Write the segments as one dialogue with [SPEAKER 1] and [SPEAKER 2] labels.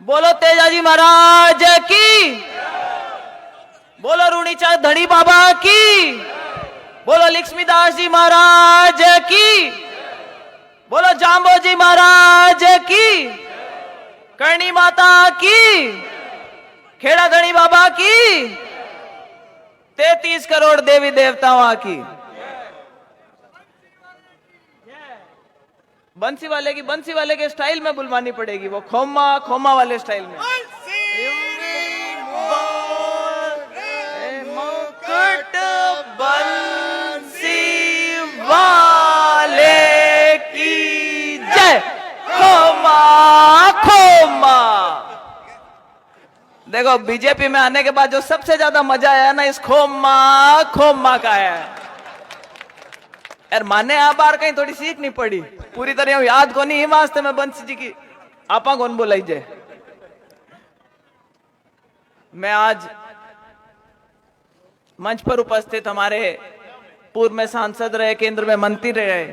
[SPEAKER 1] बोलो तेजाजी महाराज की, बोलो रूणीचा धनी बाबा की, बोलो लक्ष्मीदास जी महाराज की, बोलो जाम्बोजी महाराज की, करणी माता की, खेड़ा धनी बाबा की, 33 करोड़ देवी देवताओं की। बंसी वाले के स्टाइल में बुलवानी पड़ेगी, वो खोमा खोमा वाले स्टाइल में। मुकुट बंसी वाले की जय, खोमा खोमा। देखो बीजेपी में आने के बाद जो सबसे ज्यादा मजा आया ना, इस खोमा खोमा का है यार। माने आ बार कहीं थोड़ी सीख नहीं पड़ी पूरी तरह, याद को नहीं वास्ते में बंसी जी की आपा कौन बोला जे। मैं आज मंच पर उपस्थित हमारे पूर्व में सांसद रहे, केंद्र में मंत्री रहे,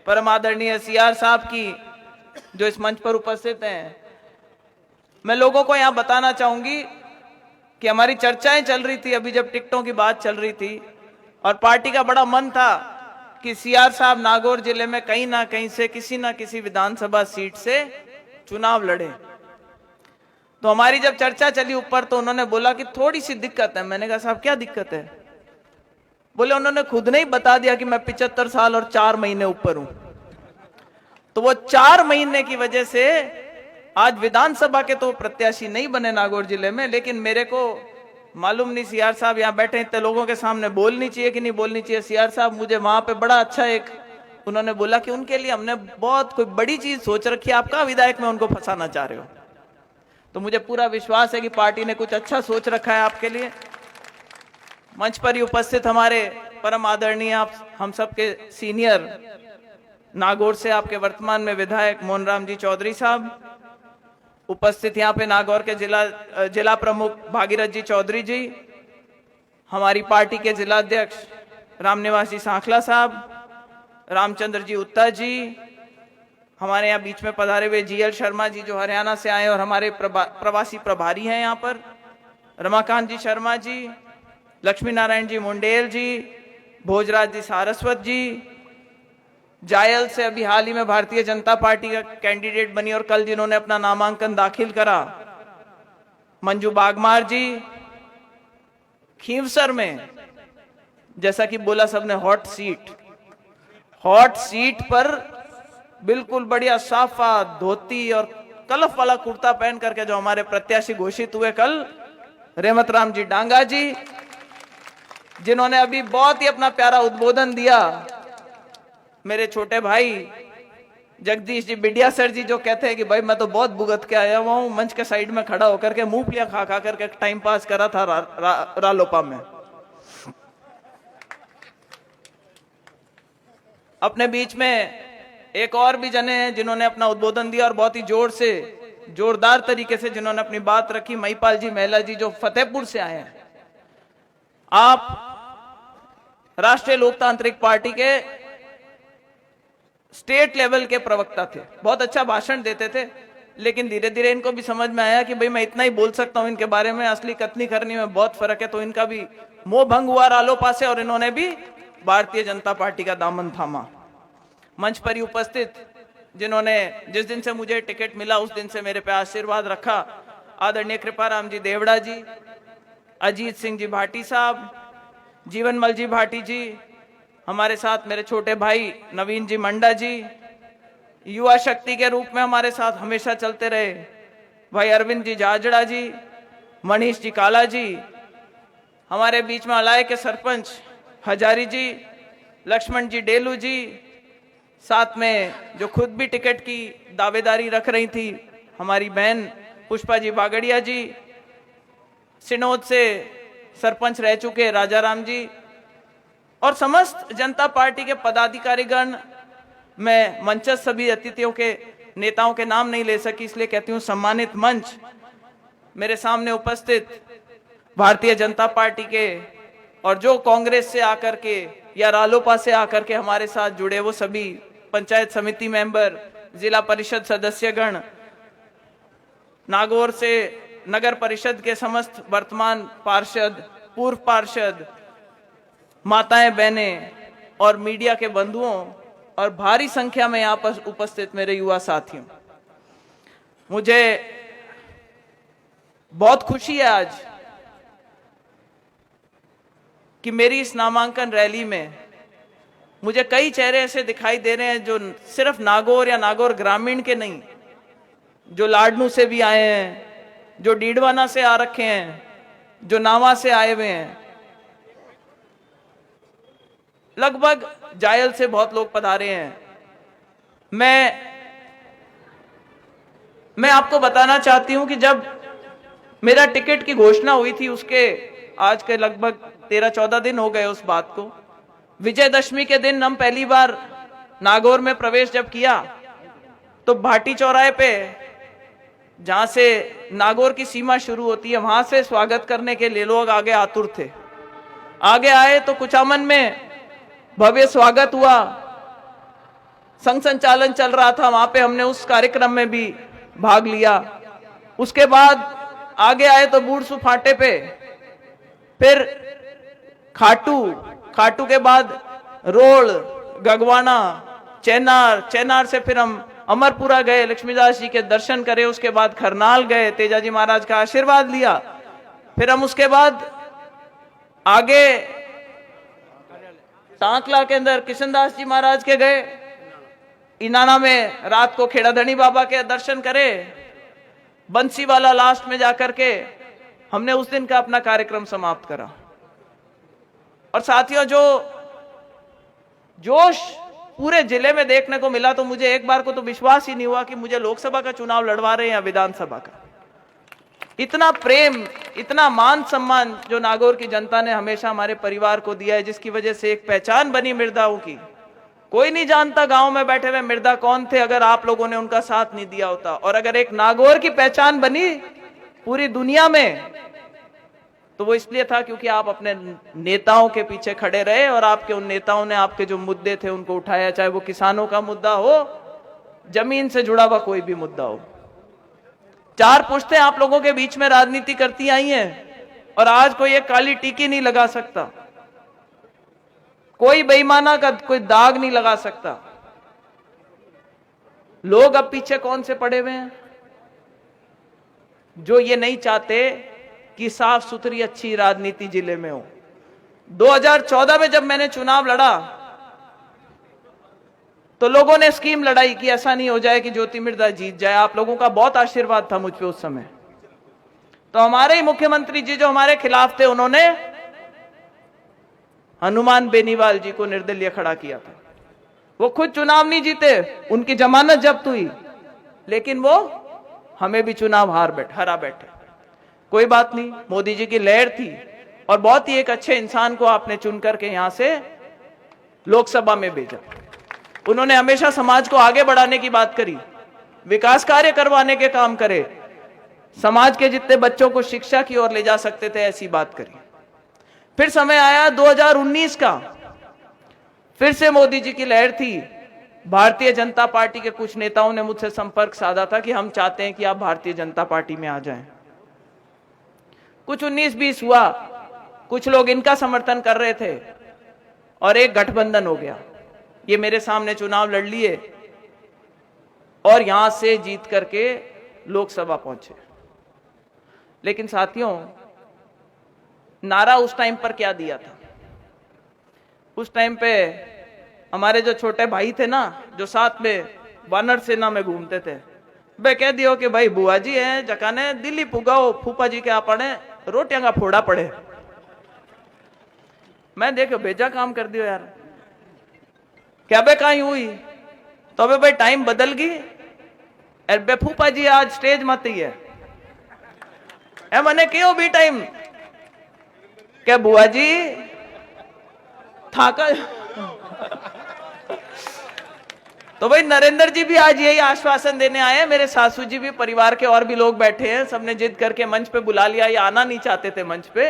[SPEAKER 1] परम आदरणीय सीआर साहब की जो इस मंच पर उपस्थित हैं, मैं लोगों को यहां बताना चाहूंगी कि हमारी चर्चाएं चल रही थी अभी जब टिकटों की बात चल रही थी, और पार्टी का बड़ा मन था कि सीआर साहब नागौर जिले में कहीं ना कहीं से किसी ना किसी विधानसभा सीट से चुनाव लड़े। तो हमारी जब चर्चा चली ऊपर तो उन्होंने बोला कि थोड़ी सी दिक्कत है। मैंने कहा साहब क्या दिक्कत है? बोले उन्होंने खुद ने ही बता दिया कि मैं 75 साल और 4 महीने ऊपर हूं। तो वो 4 महीने की वजह से आज विधानसभा के तो प्रत्याशी नहीं बने नागौर जिले में, लेकिन मेरे को मालूम नहीं सीआर साहब यहाँ बैठे इतने लोगों के सामने बोलनी चाहिए कि नहीं बोलनी चाहिए। सीआर साहब मुझे वहां पे बड़ा अच्छा एक उन्होंने बोला कि उनके लिए हमने बहुत कोई बड़ी चीज सोच रखी है, आपका विधायक में उनको फंसाना चाह रहे हो। तो मुझे पूरा विश्वास है कि पार्टी ने कुछ अच्छा सोच रखा है आपके लिए। मंच पर ही उपस्थित हमारे परम आदरणीय आप हम सबके सीनियर नागौर से आपके वर्तमान में विधायक मोहनराम जी चौधरी साहब, उपस्थित यहाँ पे नागौर के जिला प्रमुख भागीरथ जी चौधरी जी, हमारी पार्टी के जिला अध्यक्ष रामनिवास जी सांखला साहब, रामचंद्र जी उत्ता जी, हमारे यहाँ बीच में पधारे हुए जीएल शर्मा जी जो हरियाणा से आए और हमारे प्रवासी प्रभारी हैं यहाँ पर, रमाकांत जी शर्मा जी, लक्ष्मी नारायण जी मुंडेल जी, भोजराज जी सारस्वत जी, जायल से अभी हाल ही में भारतीय जनता पार्टी का कैंडिडेट बनी और कल जिन्होंने अपना नामांकन दाखिल करा, मंजू बागमार जी, खींवसर में जैसा कि बोला सबने हॉट सीट पर बिल्कुल बढ़िया साफा धोती और कलफ वाला कुर्ता पहन करके जो हमारे प्रत्याशी घोषित हुए कल, रेमत राम जी डांगा जी, जिन्होंने अभी बहुत ही अपना प्यारा उद्बोधन दिया। मेरे छोटे भाई जगदीश जी बिडिया सर जी जो कहते हैं कि भाई मैं तो बहुत भुगत के आया हुआ हूं, मंच के साइड में खड़ा होकर के मूंगफलियां खा करके टाइम पास करा था रालोपा में। अपने बीच में एक और भी जने हैं जिन्होंने अपना उद्बोधन दिया और बहुत ही जोरदार तरीके से जिन्होंने अपनी बात रखी, महिपाल जी महिला जी जो फतेहपुर से आए हैं। आप राष्ट्रीय लोकतांत्रिक पार्टी के स्टेट लेवल के प्रवक्ता थे, बहुत अच्छा भाषण देते थे, लेकिन धीरे धीरे इनको भी समझ में आया कि भाई मैं इतना ही बोल सकता हूं इनके बारे में, असली कथनी करनी में बहुत फर्क है। तो इनका भी मोह भंग हुआ रालोपा से और इन्होंने भी भारतीय जनता पार्टी का दामन थामा। मंच पर ही उपस्थित जिन्होंने जिस दिन से मुझे टिकट मिला उस दिन से मेरे पे आशीर्वाद रखा, आदरणीय कृपाराम जी देवड़ा जी, अजीत सिंह जी भाटी साहब, जीवनमल जी भाटी जी, हमारे साथ मेरे छोटे भाई नवीन जी मंडा जी, युवा शक्ति के रूप में हमारे साथ हमेशा चलते रहे भाई अरविंद जी जाजड़ा जी, मनीष जी काला जी, हमारे बीच में अलाय के सरपंच हजारी जी, लक्ष्मण जी डेलू जी, साथ में जो खुद भी टिकट की दावेदारी रख रही थी हमारी बहन पुष्पा जी बागड़िया जी, सिनोद से सरपंच रह चुके राजाराम जी, और समस्त जनता पार्टी के पदाधिकारीगण। मैं मंचस्थ सभी अतिथियों के नेताओं के नाम नहीं ले सकी, इसलिए कहती हूं सम्मानित मंच, मेरे सामने उपस्थित भारतीय जनता पार्टी के और जो कांग्रेस से आकर के या रालोपा से आकर के हमारे साथ जुड़े वो सभी पंचायत समिति मेंबर, जिला परिषद सदस्यगण, नागौर से नगर परिषद के समस्त वर्तमान पार्षद, पूर्व पार्षद, माताएं, बहनें और मीडिया के बंधुओं और भारी संख्या में यहाँ पर उपस्थित मेरे युवा साथियों, मुझे बहुत खुशी है आज कि मेरी इस नामांकन रैली में मुझे कई चेहरे ऐसे दिखाई दे रहे हैं जो सिर्फ नागौर या नागौर ग्रामीण के नहीं, जो लाडनू से भी आए हैं, जो डीडवाना से आ रखे हैं, जो नावा से आए हुए हैं, लगभग जायल से बहुत लोग पधारे हैं। मैं आपको बताना चाहती हूं कि जब मेरा टिकट की घोषणा हुई थी, उसके आज के लगभग 13-14 दिन हो गए उस बात को। विजयदशमी के दिन हम पहली बार नागौर में प्रवेश जब किया तो भाटी चौराहे पे, जहां से नागौर की सीमा शुरू होती है, वहां से स्वागत करने के लिए लोग आगे आतुर थे। आगे आए तो कुचामन में भव्य स्वागत हुआ, संघ संचालन चल रहा था, वहां पे हमने उस कार्यक्रम में भी भाग लिया। उसके बाद आगे आए तो बूढ़सू फाटे पे, फिर खाटू के बाद रोड़, गगवाना, चेनार से फिर हम अमरपुरा गए, लक्ष्मीदास जी के दर्शन करे, उसके बाद खरनाल गए, तेजाजी महाराज का आशीर्वाद लिया। फिर हम उसके बाद आगे टांकला के अंदर किशनदास जी महाराज के गए, इनाना में रात को खेड़ाधनी बाबा के दर्शन करे, बंसीवाला लास्ट में जाकर के हमने उस दिन का अपना कार्यक्रम समाप्त करा। और साथियों, जो जोश पूरे जिले में देखने को मिला, तो मुझे एक बार को तो विश्वास ही नहीं हुआ कि मुझे लोकसभा का चुनाव लड़वा रहे हैं या विधानसभा का। इतना प्रेम, इतना मान सम्मान जो नागौर की जनता ने हमेशा हमारे परिवार को दिया है, जिसकी वजह से एक पहचान बनी मिर्दाओं की। कोई नहीं जानता गांव में बैठे हुए मिर्दा कौन थे अगर आप लोगों ने उनका साथ नहीं दिया होता। और अगर एक नागौर की पहचान बनी पूरी दुनिया में, तो वो इसलिए था क्योंकि आप अपने नेताओं के पीछे खड़े रहे और आपके उन नेताओं ने आपके जो मुद्दे थे उनको उठाया, चाहे वो किसानों का मुद्दा हो, जमीन से जुड़ा हुआ कोई भी मुद्दा हो। 4 पुश्तें आप लोगों के बीच में राजनीति करती आई हैं और आज कोई एक काली टीकी नहीं लगा सकता, कोई बेईमाना का कोई दाग नहीं लगा सकता। लोग अब पीछे कौन से पड़े हुए हैं? जो ये नहीं चाहते कि साफ सुथरी अच्छी राजनीति जिले में हो। 2014 में जब मैंने चुनाव लड़ा तो लोगों ने स्कीम लड़ाई कि ऐसा नहीं हो जाए कि ज्योति मिर्धा जीत जाए। आप लोगों का बहुत आशीर्वाद था मुझ पे उस समय। तो हमारे ही मुख्यमंत्री जी जो हमारे खिलाफ थे, उन्होंने हनुमान बेनीवाल जी को निर्दलीय खड़ा किया था। वो खुद चुनाव नहीं जीते, उनकी जमानत जब्त हुई, लेकिन वो हमें भी चुनाव हरा बैठे। कोई बात नहीं, मोदी जी की लहर थी और बहुत ही एक अच्छे इंसान को आपने चुन करके यहां से लोकसभा में भेजा। उन्होंने हमेशा समाज को आगे बढ़ाने की बात करी, विकास कार्य करवाने के काम करे, समाज के जितने बच्चों को शिक्षा की ओर ले जा सकते थे ऐसी बात करी। फिर समय आया 2019 का, फिर से मोदी जी की लहर थी। भारतीय जनता पार्टी के कुछ नेताओं ने मुझसे संपर्क साधा था कि हम चाहते हैं कि आप भारतीय जनता पार्टी में आ जाएं। कुछ 19-20 हुआ, कुछ लोग इनका समर्थन कर रहे थे और एक गठबंधन हो गया। ये मेरे सामने चुनाव लड़ लिए और यहां से जीत करके लोकसभा पहुंचे। लेकिन साथियों, नारा उस टाइम पर क्या दिया था? उस टाइम पे हमारे जो छोटे भाई थे ना, जो साथ में वानर सेना में घूमते थे, वे कह दियो कि भाई बुआ जी है जकाने दिल्ली पुगाओ, फूफा जी के आपने रोटियां का फोड़ा पड़े। मैं देखो भेजा काम कर दियो यार, क्या बे कहीं हुई तो अबे भाई टाइम बदल गई। अरे बे फूफा जी आज स्टेज मत ही है ए मने क्यों भी टाइम क्या बुआ जी थाका। तो भाई नरेंद्र जी भी आज यही आश्वासन देने आए हैं, मेरे सासू जी भी, परिवार के और भी लोग बैठे हैं, सबने जिद करके मंच पे बुला लिया। ये आना नहीं चाहते थे मंच पे,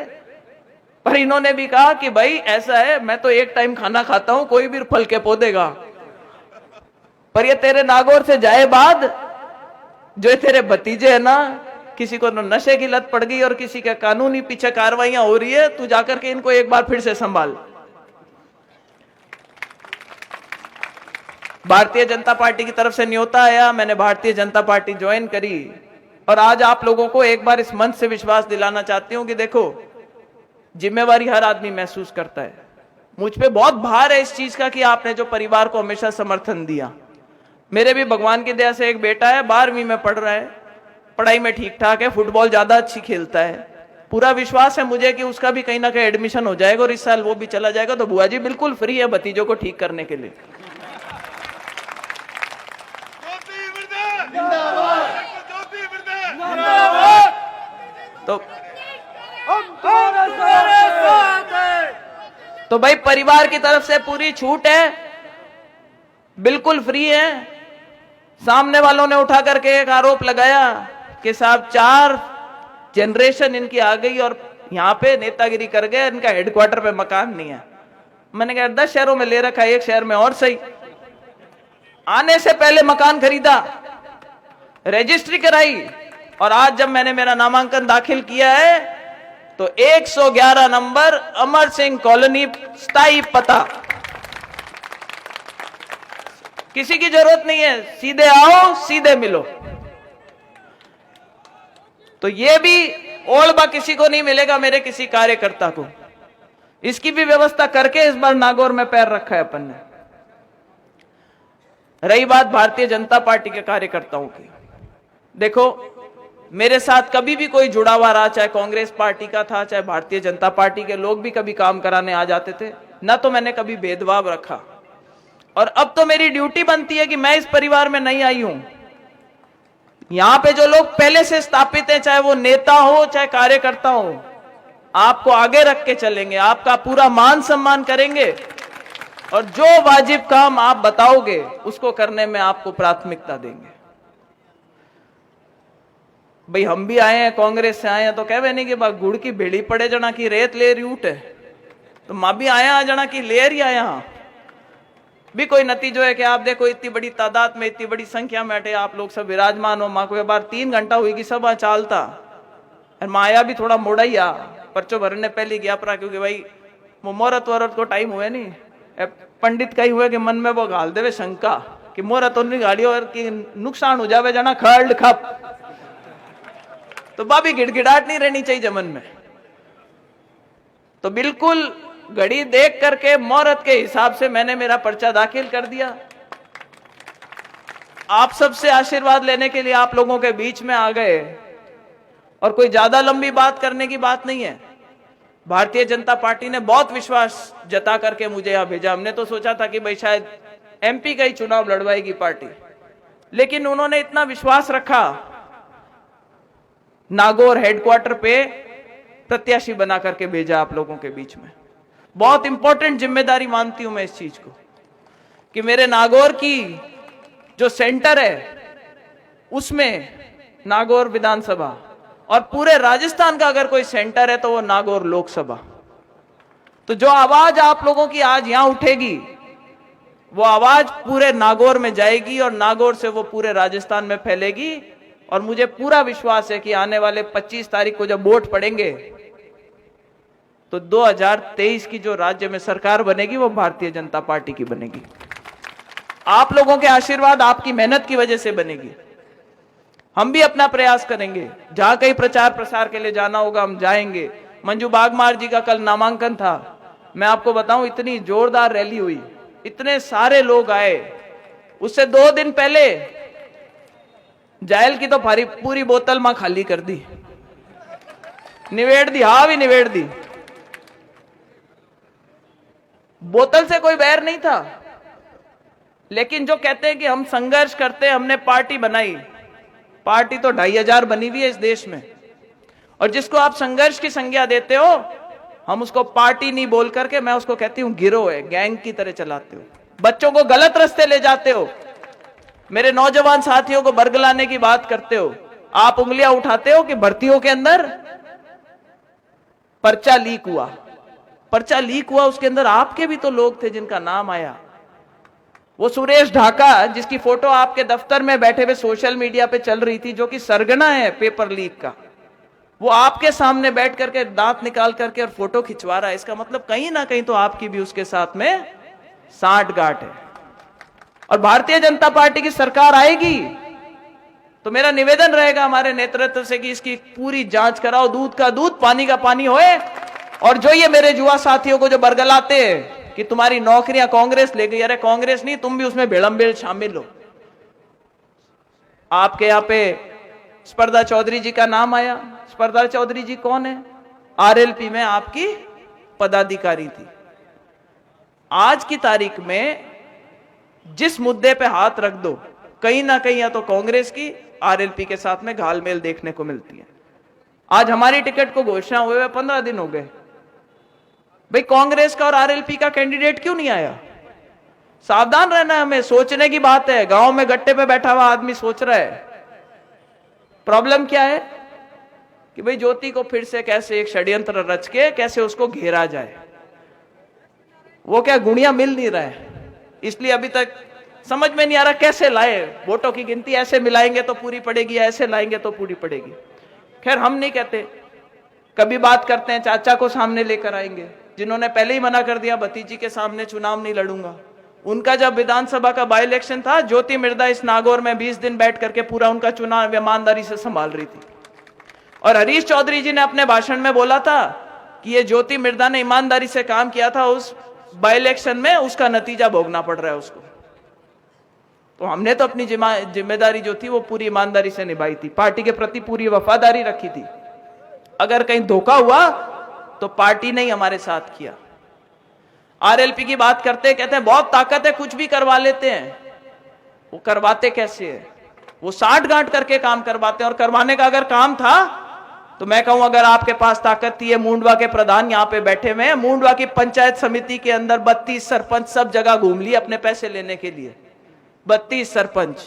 [SPEAKER 1] पर इन्होंने भी कहा कि भाई ऐसा है, मैं तो एक टाइम खाना खाता हूं, कोई भी फल के पौधेगा, पर ये तेरे नागौर से जाए बाद जो तेरे भतीजे है ना, किसी को नशे की लत पड़ गई और किसी के कानूनी पीछे कार्रवाइयां हो रही है, तू जाकर के इनको एक बार फिर से संभाल। भारतीय जनता पार्टी की तरफ से न्योता आया, मैंने भारतीय जनता पार्टी ज्वाइन करी और आज आप लोगों को एक बार इस मंच से विश्वास दिलाना चाहती हूं कि देखो, जिम्मेवारी हर आदमी महसूस करता है। मुझ पे बहुत भार है इस चीज का कि आपने जो परिवार को हमेशा समर्थन दिया। मेरे भी भगवान की दया से एक बेटा है, 12वीं में पढ़ रहा है, पढ़ाई में ठीक ठाक है, फुटबॉल ज्यादा अच्छी खेलता है। पूरा विश्वास है मुझे कि उसका भी कहीं ना कहीं एडमिशन हो जाएगा और इस साल वो भी चला जाएगा। तो बुआ जी बिल्कुल फ्री है भतीजों को ठीक करने के लिए। तो भाई परिवार की तरफ से पूरी छूट है, बिल्कुल फ्री है। सामने वालों ने उठा करके एक आरोप लगाया कि साहब 4 जनरेशन इनकी आ गई और यहां पे नेतागिरी कर गए, इनका हेडक्वार्टर पे मकान नहीं है। मैंने कहा 10 शहरों में ले रखा है, एक शहर में और सही। आने से पहले मकान खरीदा, रजिस्ट्री कराई और आज जब मैंने मेरा नामांकन दाखिल किया है तो 111 नंबर अमर सिंह कॉलोनी, स्थायी पता। किसी की जरूरत नहीं है, सीधे आओ सीधे मिलो। तो ये भी ओलबा किसी को नहीं मिलेगा, मेरे किसी कार्यकर्ता को। इसकी भी व्यवस्था करके इस बार नागौर में पैर रखा है अपन ने। रही बात भारतीय जनता पार्टी के कार्यकर्ताओं की, देखो मेरे साथ कभी भी कोई जुड़ा हुआ रहा, चाहे कांग्रेस पार्टी का था चाहे भारतीय जनता पार्टी के लोग भी कभी काम कराने आ जाते थे, ना तो मैंने कभी भेदभाव रखा। और अब तो मेरी ड्यूटी बनती है कि मैं इस परिवार में नहीं आई हूं। यहां पे जो लोग पहले से स्थापित हैं, चाहे वो नेता हो चाहे कार्यकर्ता हो, आपको आगे रख के चलेंगे, आपका पूरा मान सम्मान करेंगे और जो वाजिब काम आप बताओगे उसको करने में आपको प्राथमिकता देंगे। भाई हम भी आए हैं, कांग्रेस से आए हैं, तो कहवे नहीं कि गुड़ की भेड़ी पड़े जना की रेत ले रही उठ है, तो मां भी आया आ जना की ले रही आया भी कोई नतीजो है कि आप देखो इतनी बड़ी तादाद में, इतनी बड़ी संख्या में अटे आप लोग सब विराजमान हो। माँ को बार 3 घंटा हुई कि सब चालता और माया भी थोड़ा मोड़ा ही आ, पर्चो भरने पहले गया परा, क्योंकि भाई वो मुहूर्त वरत को टाइम हुए नहीं। पंडित का ही हुए कि मन में वो घाल देवे शंका कि मुहूर्त उन्हीं गाड़ी और की नुकसान हो जावे जना खड़ खप, तो बाबी गिड़गिड़ाहट नहीं रहनी चाहिए मन में। तो बिल्कुल घड़ी देख करके मुहूर्त के हिसाब से मैंने मेरा पर्चा दाखिल कर दिया। आप सबसे आशीर्वाद लेने के लिए आप लोगों के बीच में आ गए और कोई ज्यादा लंबी बात करने की बात नहीं है। भारतीय जनता पार्टी ने बहुत विश्वास जता करके मुझे यहां भेजा। हमने तो सोचा था कि भाई शायद एमपी का ही चुनाव लड़वाएगी पार्टी, लेकिन उन्होंने इतना विश्वास रखा, नागौर हेडक्वार्टर पे प्रत्याशी बना करके भेजा आप लोगों के बीच में। बहुत इंपॉर्टेंट जिम्मेदारी मानती हूं मैं इस चीज को कि मेरे नागौर की जो सेंटर है उसमें नागौर विधानसभा और पूरे राजस्थान का अगर कोई सेंटर है तो वो नागौर लोकसभा। तो जो आवाज आप लोगों की आज यहां उठेगी वो आवाज पूरे नागौर में जाएगी और नागौर से वो पूरे राजस्थान में फैलेगी। और मुझे पूरा विश्वास है कि आने वाले 25 तारीख को जब वोट पड़ेंगे तो 2023 की जो राज्य में सरकार बनेगी वो भारतीय जनता पार्टी की बनेगी। आप लोगों के आशीर्वाद, आपकी मेहनत की वजह से बनेगी। हम भी अपना प्रयास करेंगे, जहां कहीं प्रचार प्रसार के लिए जाना होगा हम जाएंगे। मंजू बागमार जी का कल नामांकन था, मैं आपको बताऊं इतनी जोरदार रैली हुई, इतने सारे लोग आए। उससे 2 दिन पहले जायल की तो पूरी बोतल मां खाली कर दी, निवेड़ दी, हाँ भी निवेड़ दी। बोतल से कोई बैर नहीं था, लेकिन जो कहते हैं कि हम संघर्ष करते हैं, हमने पार्टी बनाई। पार्टी तो 2500 बनी हुई है इस देश में, और जिसको आप संघर्ष की संज्ञा देते हो हम उसको पार्टी नहीं बोल करके मैं उसको कहती हूं गिरोह है, गैंग की तरह चलाते हो, बच्चों को गलत रास्ते ले जाते हो, मेरे नौजवान साथियों को बरगलाने की बात करते हो। आप उंगलियां उठाते हो कि भर्तियों के अंदर पर्चा लीक हुआ, पर्चा लीक हुआ, उसके अंदर आपके भी तो लोग थे जिनका नाम आया। वो सुरेश ढाका जिसकी फोटो आपके दफ्तर में बैठे हुए सोशल मीडिया पे चल रही थी, जो कि सरगना है पेपर लीक का, वो आपके सामने बैठ करके दांत निकाल करके और फोटो खिंचवा रहा है। इसका मतलब कहीं ना कहीं तो आपकी भी उसके साथ में सांठगांठ है। और भारतीय जनता पार्टी की सरकार आएगी तो मेरा निवेदन रहेगा हमारे नेतृत्व से कि इसकी पूरी जांच कराओ, दूध का दूध पानी का पानी होए। और जो ये मेरे युवा साथियों को जो बरगलाते हैं कि तुम्हारी नौकरियां कांग्रेस ले गई, अरे कांग्रेस नहीं, तुम भी उसमें बेड़म-बेड़ शामिल हो। आपके यहां पे स्पर्धा चौधरी जी का नाम आया। स्पर्धा चौधरी जी कौन है? आरएलपी में आपकी पदाधिकारी थी। आज की तारीख में जिस मुद्दे पे हाथ रख दो, कहीं ना कहीं या तो कांग्रेस की आरएलपी के साथ में घालमेल देखने को मिलती है। आज हमारी टिकट को घोषणा हुए 15 दिन हो गए, भाई कांग्रेस का और आरएलपी का कैंडिडेट क्यों नहीं आया? सावधान रहना है, हमें सोचने की बात है। गांव में गट्टे पे बैठा हुआ आदमी सोच रहा है। प्रॉब्लम क्या है कि भाई ज्योति को फिर से कैसे एक षड्यंत्र रच के कैसे उसको घेरा जाए। वो क्या गुणिया मिल नहीं रहा है, इसलिए अभी तक समझ में नहीं आ रहा कैसे लाए। वोटों की गिनती ऐसे मिलाएंगे तो पूरी पड़ेगी, ऐसे लाएंगे तो पूरी पड़ेगी। खैर हम नहीं कहते, कभी बात करते हैं चाचा को सामने लेकर आएंगे, जिन्होंने पहले ही मना कर दिया भतीजी के सामने चुनाव नहीं लड़ूंगा। उनका जब विधानसभा का बाई इलेक्शन था, ज्योति मिर्धा इस नागौर में 20 दिन बैठ करके पूरा उनका चुनाव ईमानदारी से संभाल रही थी। और हरीश चौधरी जी ने अपने भाषण में बोला था कि ये ज्योति मिर्धा ने ईमानदारी से काम किया था, उस बाई इलेक्शन में उसका नतीजा भोगना पड़ रहा है उसको। तो हमने तो अपनी जिम्मेदारी जो थी वो पूरी ईमानदारी से निभाई थी, पार्टी के प्रति पूरी वफादारी रखी थी। अगर कहीं धोखा हुआ तो पार्टी ने ही हमारे साथ किया। आरएलपी की बात करते कहते हैं बहुत ताकत है, कुछ भी करवा लेते हैं। वो करवाते कैसे है? वो साठ-गांठ करके काम करवाते हैं। और करवाने का अगर काम था तो मैं कहूं, अगर आपके पास ताकत थी, मुंडवा के प्रधान यहां पे बैठे हुए हैं, मुंडवा की पंचायत समिति के अंदर 32 सरपंच सब जगह घूम लिए अपने पैसे लेने के लिए। 32 सरपंच।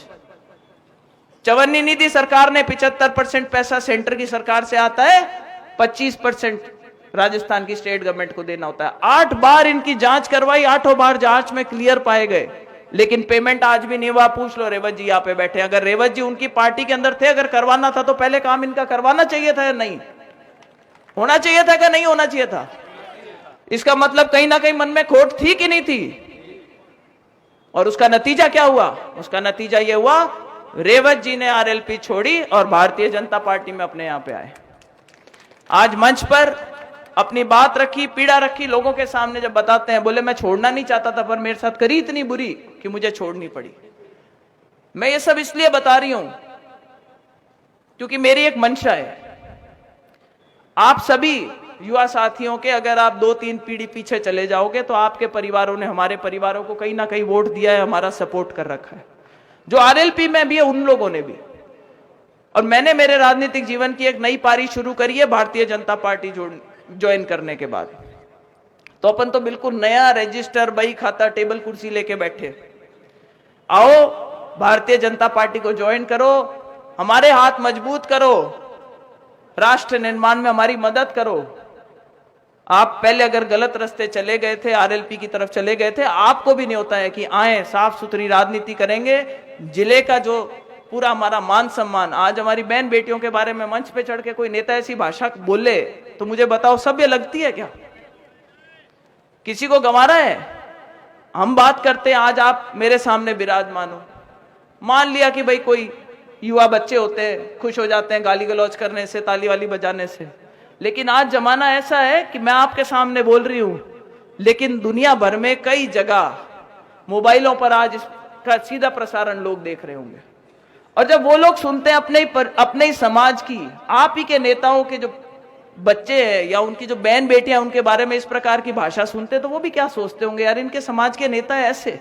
[SPEAKER 1] चवन्नी निधि सरकार ने 75% पैसा सेंटर की सरकार से आता है, 25% राजस्थान की स्टेट गवर्नमेंट को देना होता है। 8 बार इनकी जांच करवाई, 8 बार जांच में क्लियर पाए गए, लेकिन पेमेंट आज भी नहीं हुआ। पूछ लो रेवत जी यहाँ पे बैठे, अगर रेवत जी उनकी पार्टी के अंदर थे, अगर करवाना था तो पहले काम इनका करवाना चाहिए था या नहीं होना चाहिए था? क्या नहीं होना चाहिए था? इसका मतलब कहीं ना कहीं मन में खोट थी कि नहीं थी? और उसका नतीजा क्या हुआ? उसका नतीजा यह हुआ, रेवत जी ने आरएलपी छोड़ी और भारतीय जनता पार्टी में अपने यहां पे आए। आज मंच पर अपनी बात रखी, पीड़ा रखी, लोगों के सामने जब बताते हैं, बोले मैं छोड़ना नहीं चाहता था पर मेरे साथ करी इतनी बुरी कि मुझे छोड़नी पड़ी। मैं ये सब इसलिए बता रही हूं क्योंकि मेरी एक मंशा है, आप सभी युवा साथियों के अगर आप 2-3 पीढ़ी पीछे चले जाओगे तो आपके परिवारों ने हमारे परिवारों को कहीं ना कहीं वोट दिया है, हमारा सपोर्ट कर रखा है। जो आरएलपी में भी है उन लोगों ने भी। और मैंने मेरे राजनीतिक जीवन की एक नई पारी शुरू करी है भारतीय जनता पार्टी ज्वाइन करने के बाद। तो अपन तो बिल्कुल नया रजिस्टर, बही खाता, टेबल कुर्सी लेके बैठे। आओ भारतीय जनता पार्टी को ज्वाइन करो, हमारे हाथ मजबूत करो, राष्ट्र निर्माण में हमारी मदद करो। आप पहले अगर गलत रास्ते चले गए थे, आरएलपी की तरफ चले गए थे, आपको भी नहीं होता है कि आए साफ सुथरी राजनीति करेंगे। जिले का जो पूरा हमारा मान सम्मान, आज हमारी बहन बेटियों के बारे में मंच पे चढ़ के कोई नेता ऐसी भाषा बोले तो मुझे बताओ सभ्य लगती है क्या? किसी को गंवा रहा है? हम बात करते हैं, आज आप मेरे सामने विराजमान हो, मान लिया कि भाई कोई युवा बच्चे होते हैं, खुश हो जाते हैं गाली गलौज करने से, ताली वाली बजाने से। लेकिन आज जमाना ऐसा है कि मैं आपके सामने बोल रही हूं, लेकिन दुनिया भर में कई जगह मोबाइलों पर आज इसका सीधा प्रसारण लोग देख रहे होंगे। और जब वो लोग सुनते हैं अपने ही समाज की, आप ही के नेताओं के जो बच्चे हैं या उनकी जो बहन बेटियां उनके बारे में इस प्रकार की भाषा सुनते हैं, तो वो भी क्या सोचते होंगे, यार इनके समाज के नेता ऐसे,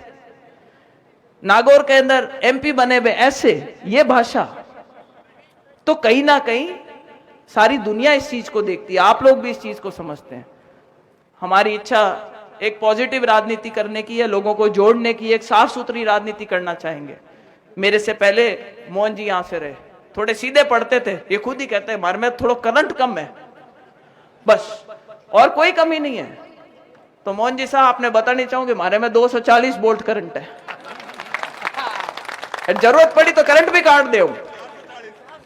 [SPEAKER 1] नागौर के अंदर एमपी बने हुए ऐसे, ये भाषा। तो कहीं ना कहीं सारी दुनिया इस चीज को देखती है, आप लोग भी इस चीज को समझते हैं। हमारी इच्छा एक पॉजिटिव राजनीति करने की है, लोगों को जोड़ने की, एक साफ सुथरी राजनीति करना चाहेंगे। मेरे से पहले मोहन जी यहां से रहे, थोड़े सीधे पढ़ते थे, ये खुद ही कहते हैं हमारे में थोड़ा करंट कम है, बस और कोई कमी नहीं है। तो मोहन जी साहब आपने बतानी चाहूंगी, हमारे में 240 वोल्ट करंट है। जरूरत पड़ी तो करंट भी काट दो,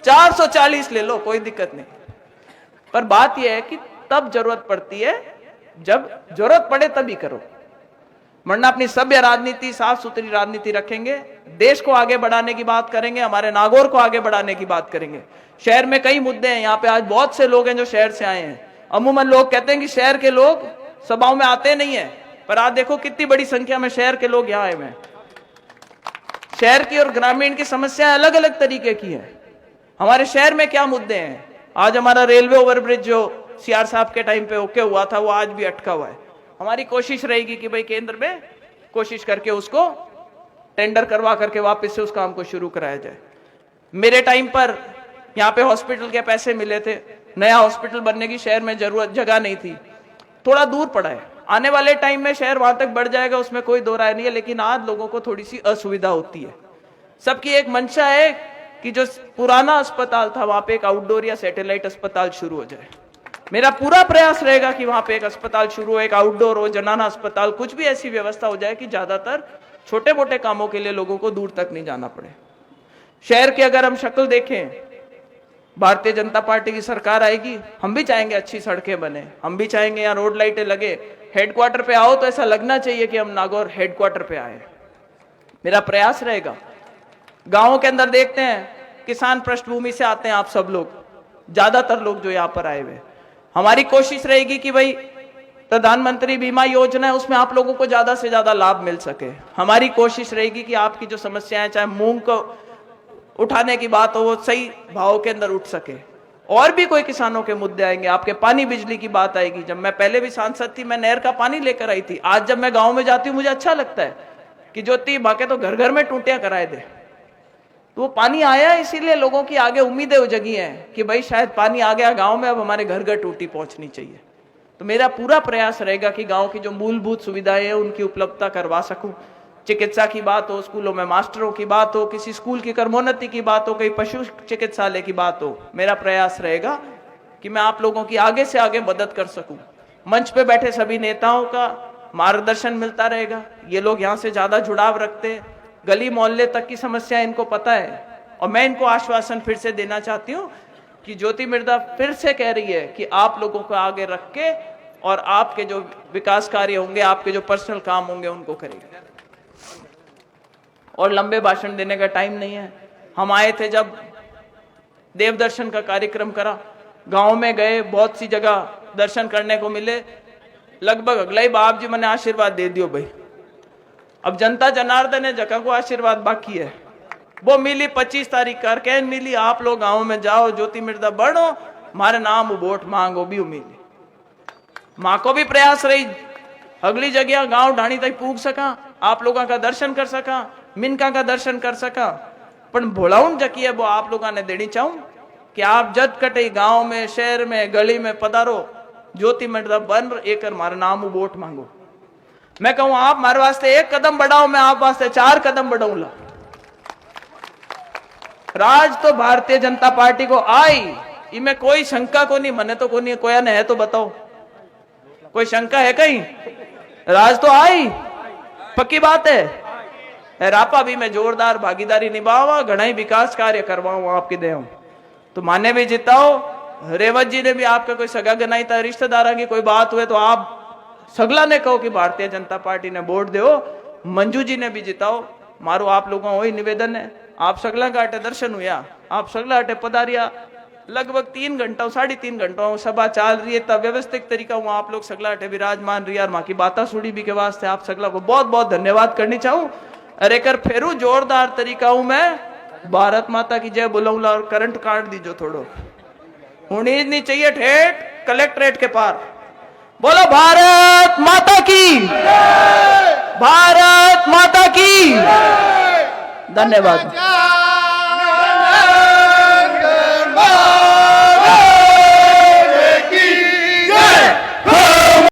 [SPEAKER 1] 440 ले लो, कोई दिक्कत नहीं। पर बात यह है कि तब जरूरत पड़ती है जब जरूरत पड़े तभी करो, वरना अपनी सभ्य राजनीति, साफ सुथरी राजनीति रखेंगे, देश को आगे बढ़ाने की बात करेंगे, हमारे नागौर को आगे बढ़ाने की बात करेंगे। शहर में कई मुद्दे हैं, यहाँ पे आज बहुत से लोग हैं जो शहर से आए हैं। अमूमन लोग कहते हैं कि शहर के लोग सभाओं में आते नहीं है, पर आज देखो कितनी बड़ी संख्या में शहर के लोग यहाँ आए हुए हैं। शहर की और ग्रामीण की समस्याएं अलग अलग तरीके की है। हमारे शहर में क्या मुद्दे हैं? आज हमारा रेलवे ओवरब्रिज जो सीआर साहब के टाइम पे ओके हुआ था, वो आज भी अटका हुआ है। हमारी कोशिश रहेगी कि भाई केंद्र में कोशिश करके उसको टेंडर करवा करके वापस से उस काम को शुरू कराया जाए। मेरे टाइम पर यहाँ पे हॉस्पिटल के पैसे मिले थे, नया हॉस्पिटल बनने की शहर में जरूरत जगह नहीं थी, थोड़ा दूर पड़ा है। आने वाले टाइम में शहर वहां तक बढ़ जाएगा, उसमें कोई दो राय नहीं है, लेकिन आज लोगों को थोड़ी सी असुविधा होती है। सबकी एक मंशा है कि जो पुराना अस्पताल था वहां पे एक आउटडोर या सैटेलाइट अस्पताल शुरू हो जाए। मेरा पूरा प्रयास रहेगा कि वहां पे एक अस्पताल शुरू हो, एक आउटडोर हो, जनाना अस्पताल, कुछ भी ऐसी व्यवस्था हो जाए कि ज्यादातर छोटे मोटे कामों के लिए लोगों को दूर तक नहीं जाना पड़े। शहर की अगर हम शक्ल देखें, भारतीय जनता पार्टी की सरकार आएगी, हम भी चाहेंगे अच्छी सड़कें बने, हम भी चाहेंगे यहाँ रोड लाइटें लगे। हेडक्वार्टर पे आओ तो ऐसा लगना चाहिए कि हम नागौर हेडक्वार्टर पे आए। मेरा प्रयास रहेगा। गांवों के अंदर देखते हैं, किसान पृष्ठभूमि से आते हैं आप सब लोग, ज्यादातर लोग जो यहाँ पर आए हुए, हमारी कोशिश रहेगी कि भाई प्रधानमंत्री बीमा योजना है, उसमें आप लोगों को ज्यादा से ज्यादा लाभ मिल सके। हमारी कोशिश रहेगी कि आपकी जो समस्याएं, चाहे मूंग को उठाने की बात हो, वो सही भाव के अंदर उठ सके। और भी कोई किसानों के मुद्दे आएंगे, आपके पानी बिजली की बात आएगी। जब मैं पहले भी सांसद थी, मैं नहर का पानी लेकर आई थी। आज जब मैं गांव में जाती हूँ, मुझे अच्छा लगता है कि ज्योति बाके तो घर घर में टूटियां कराए दे। तो वो पानी आया, इसीलिए लोगों की आगे उम्मीदें जगी हैं कि भाई शायद पानी आ गया गांव में, अब हमारे घर घर टूटी पहुंचनी चाहिए। तो मेरा पूरा प्रयास रहेगा कि गांव की जो मूलभूत सुविधाएं हैं उनकी उपलब्धता करवा सकूं। चिकित्सा की बात हो, स्कूलों में मास्टरों की बात हो, किसी स्कूल की कर्मोन्नति की बात हो, कहीं पशु चिकित्सालय की बात हो, मेरा प्रयास रहेगा कि मैं आप लोगों की आगे से आगे मदद कर सकूं। मंच पे बैठे सभी नेताओं का मार्गदर्शन मिलता रहेगा। ये लोग यहाँ से ज्यादा जुड़ाव रखते हैं, गली मोहल्ले तक की समस्या इनको पता है। और मैं इनको आश्वासन फिर से देना चाहती हूँ कि ज्योति मिर्धा फिर से कह रही है कि आप लोगों को आगे रख के और आपके जो विकास कार्य होंगे, आपके जो पर्सनल काम होंगे, उनको करेंगे। और लंबे भाषण देने का टाइम नहीं है। हम आए थे जब देव दर्शन का कार्यक्रम करा, गांव में गए, बहुत सी जगह दर्शन करने को मिले, लगभग अगले बाप जी मैंने आशीर्वाद दे दियो भाई। अब जनता जनार्दन ने जगह को आशीर्वाद बाकी है, वो मिली 25 तारीख कर के मिली। आप लोग गांव में जाओ, ज्योति मिर्धा बढ़ो, हमारे नाम वोट मांगो भी मिली। माँ को भी प्रयास रही अगली जगह गांव ढाणी तक पूग सका, आप लोगों का दर्शन कर सका, मिनका का दर्शन कर सका। पर भोलाउन जकी है वो आप लोगों ने देनी चाहूं कि आप जद कटे गांव में, शहर में, गली में पधारो, ज्योति मिर्धा बन एक हमारा नाम वोट मांगो। मैं कहूं आप मारे वास्ते एक कदम बढ़ाओ, मैं आप वास्ते 4 कदम बढ़ाऊंगा। राज तो भारतीय जनता पार्टी को आई, इनमें कोई शंका को नहीं, मने तो को नहीं, कोई है तो बताओ, कोई शंका है कहीं? राज तो आई, पक्की बात है। रापा भी मैं जोरदार भागीदारी निभावा, घना ही विकास कार्य करवाऊं आपकी देव। तो माने भी जिताओ, रेवत जी ने भी आपका कोई सगा गनाई था, रिश्तेदार की कोई बात हुए तो आप सगला ने कहो कि भारतीय जनता पार्टी ने वोट दो। मंजू जी ने भी जिताओ, मारो आप लोगों को वही निवेदन है। आप सगला का अटे दर्शन हुआ, आप सगला अटे पधारिया, लगभग 3 घंटा 3.5 घंटा सभा चल रही है, तब व्यवस्थित तरीका हुआ आप लोग सगला अटे विराजमान रही और माँ की बाता सुड़ी भी के वास्ते आप सगला को बहुत बहुत धन्यवाद करनी चाहूँ। अरे कर फेरू जोरदार तरीका हूं मैं, भारत माता की जय बुलाऊंगा और करंट काट दीजो थोड़ो, होनी नहीं चाहिए ठेठ कलेक्ट्रेट के पार। बोलो भारत माता की, भारत माता की। धन्यवाद।